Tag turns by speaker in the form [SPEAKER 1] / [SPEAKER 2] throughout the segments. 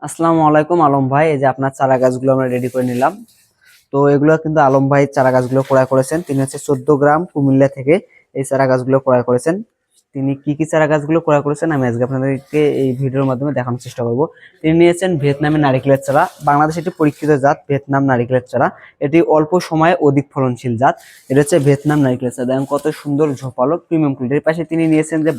[SPEAKER 1] আসসালামু আলাইকুম আলম ভাই। এই যে আপনার চারা গাছগুলো আমরা রেডি করে নিলাম। তো এগুলো কিন্তু আলম ভাই চারা গাছগুলো ক্রয় করেছেন। তিনি হচ্ছে 14 গ্রাম কুমিল্লা থেকে এই চারা গাছগুলো ক্রয় করেছেন। তিনি কি কি চারা গাছগুলো ক্রয় করেছেন আমি আজকে আপনাদেরকে এই ভিডিওর মাধ্যমে দেখানোর চেষ্টা করব। তিনি নিয়েছেন ভিয়েতনামের নারিকেলের চারা। বাংলাদেশে একটি পরীক্ষিত জাত ভিয়েতনাম নারিকেলের চারা। এটি অল্প সময়ে অধিক ফলনশীল জাত। এটা হচ্ছে ভিয়েতনাম নারিকেলের চারা। দেখেন কত সুন্দর ঝোপালো প্রিমিয়াম কোয়ালিটির। পাশে তিনি নিয়েছেন যে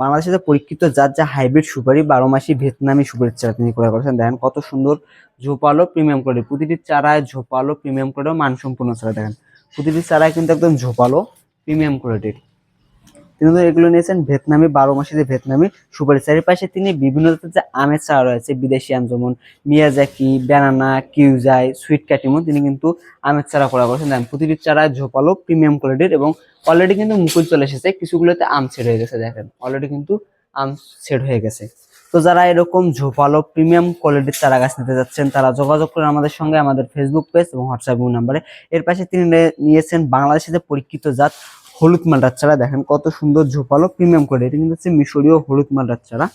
[SPEAKER 1] বাংলাদেশে যে পরীক্ষিত জাত যা হাইব্রিড সুপারি 12 মাসি ভিয়েতনামি সুপারির চারা তিনি ক্রয় করেছেন। দেখেন কত সুন্দর ঝোপালো প্রিমিয়াম কোয়ালিটি। প্রতিটি চারায় ঝোপালো প্রিমিয়াম কোয়ালিটি মানসম্পন্ন চারা। দেখেন প্রতিটি চারায় কিন্তু একদম ঝোপালো প্রিমিয়াম কোয়ালিটির। তিনি তো এগুলো নিয়েছেন ভিয়েতনামি 12 মাসি যে ভিয়েতনামি সুপারি চারের পাশে তিনি বিভিন্ন জাতের যে আমের চারা রয়েছে বিদেশি আম, যেমন মিয়াজাকি, ব্যানানা, কিউজাই, সুইট কাটিমন, তিনি কিন্তু আমের চারা ক্রয় করেছেন। দেখেন প্রতিটি চারায় ঝোপালো প্রিমিয়াম কোয়ালিটির এবং অলরেডি কিন্তু মুকুল চলে এসেছে। কিছুগুলোতে আম সেট হয়ে গেছে। দেখেন অলরেডি কিন্তু আম সেট হয়ে গেছে। তো যারা এরকম ঝোপালো প্রিমিয়াম কোয়ালিটির চারা গাছ নিতে যাচ্ছেন তারা যোগাযোগ করেন আমাদের সঙ্গে, আমাদের ফেসবুক পেজ এবং হোয়াটসঅ্যাপ নাম্বারে। এর পাশে তিনি নিয়েছেন বাংলাদেশে যে পরীক্ষিত জাত হলুদ মালটার চারা। দেখেন কত সুন্দর ঝোপালো প্রিমিয়াম কোয়ালিটি। এটা কিন্তু হচ্ছে মিশরীয় হলুদ মালটার চারা।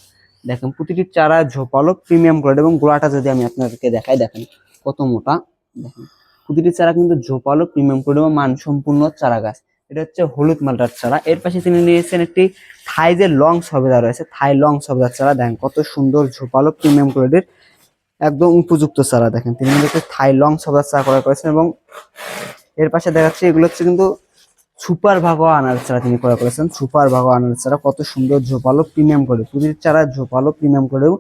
[SPEAKER 1] দেখেন প্রতিটি চারা ঝোপালো প্রিমিয়াম কোয়ালিটি এবং গোড়াটা যদি আমি আপনাদেরকে দেখাই, দেখেন কত মোটা। দেখেন প্রতিটি চারা কিন্তু ঝোপালো প্রিমিয়াম কোয়ালিটি এবং মানসম্পন্ন চারা গাছ। এটা হচ্ছে হলুদ মালটার চারা। এর পাশে তিনি নিয়েছেন একটি থাই যে লং সবেদা রয়েছে, থাই লং সবেদার চারা। দেখেন কত সুন্দর ঝোপালো প্রিমিয়াম কোয়ালিটির একদম উপযুক্ত চারা। দেখেন তিনি কিন্তু একটি থাই লং সবেদার চারা ক্রয় করেছেন এবং এর পাশে দেখাচ্ছে এগুলো হচ্ছে কিন্তু সুপার ভাগো আনার চারা তিনি ক্রয় করেছেন। সুপার ভাগো আনার চারা কত সুন্দর ঝোপালো প্রিমিয়াম করে, প্রতিটি চারা ঝোপালো প্রিমিয়াম করেও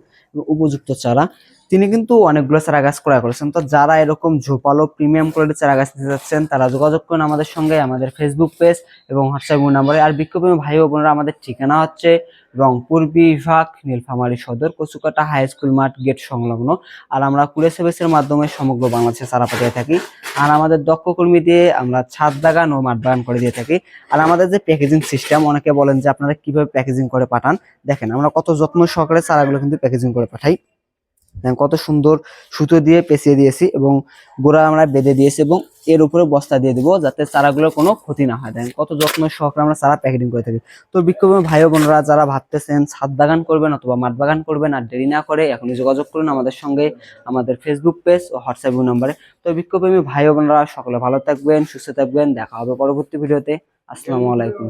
[SPEAKER 1] উপযুক্ত চারা। তিনি কিন্তু অনেকগুলো চারা গাছ ক্রয় করেছেন। তো যারা এরকম ঝোপালো প্রিমিয়াম কোয়ালিটির চারা গাছ নিতে যাচ্ছেন তারা যোগাযোগ করুন আমাদের সঙ্গে, আমাদের ফেসবুক পেজ এবং হোয়াটসঅ্যাপ নাম্বারে। আর বিক্ষোভী ভাই ও বোনেরা, আমাদের ঠিকানা হচ্ছে রংপুর বিভাগ, নীলফামারী সদর, কচুকাটা হাই স্কুল মাঠ গেট সংলগ্ন। আর আমরা কুরিয়ার সার্ভিসের মাধ্যমে সমগ্র বাংলাদেশে চারা পাঠিয়ে থাকি। আর আমাদের দক্ষ কর্মী দিয়ে আমরা ছাদ বাগান ও মাঠ বাগান করে দিয়ে থাকি। আর আমাদের যে প্যাকেজিং সিস্টেম, অনেকে বলেন যে আপনারা কিভাবে প্যাকেজিং করে পাঠান। দেখেন আমরা কত যত্ন সহকারে চারাগুলো কিন্তু প্যাকেজিং করে পাঠাই। কত সুন্দর সুতো দিয়ে পেঁচিয়ে দিয়েছি এবং গোড়া আমরা বেঁধে দিয়েছি এবং এর উপরে বস্তা দিয়ে দিব যাতে চারাগুলোর কোনো ক্ষতি না হয়। দেখেন কত যত্ন সহকারে আমরা চারা প্যাকেটিং করে থাকি। তো বিক্ষোভী ভাই বোনেরা যারা ভাবতেছেন ছাদ বাগান করবেন অথবা মাঠ বাগান করবেন, আর দেরি না করে এখনই যোগাযোগ করুন আমাদের সঙ্গে, আমাদের ফেসবুক পেজ ও হোয়াটসঅ্যাপ নাম্বারে। তো বিক্ষোভী ভাই বোনেরা সকলে ভালো থাকবেন, সুস্থ থাকবেন। দেখা হবে পরবর্তী ভিডিওতে। আসসালামু আলাইকুম।